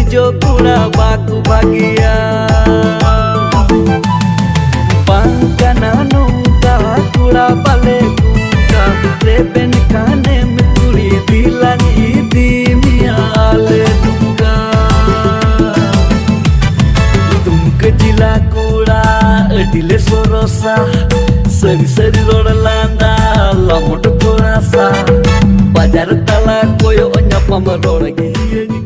bejo kura baku bahagia Pangkana nungka kura bale kuka Reben kane mituri dilan idi mia ale duka Tumke jila kura adile sorosa Seri-seri roda landa lamut kurasa Bajar tala koyo nyapa merora gini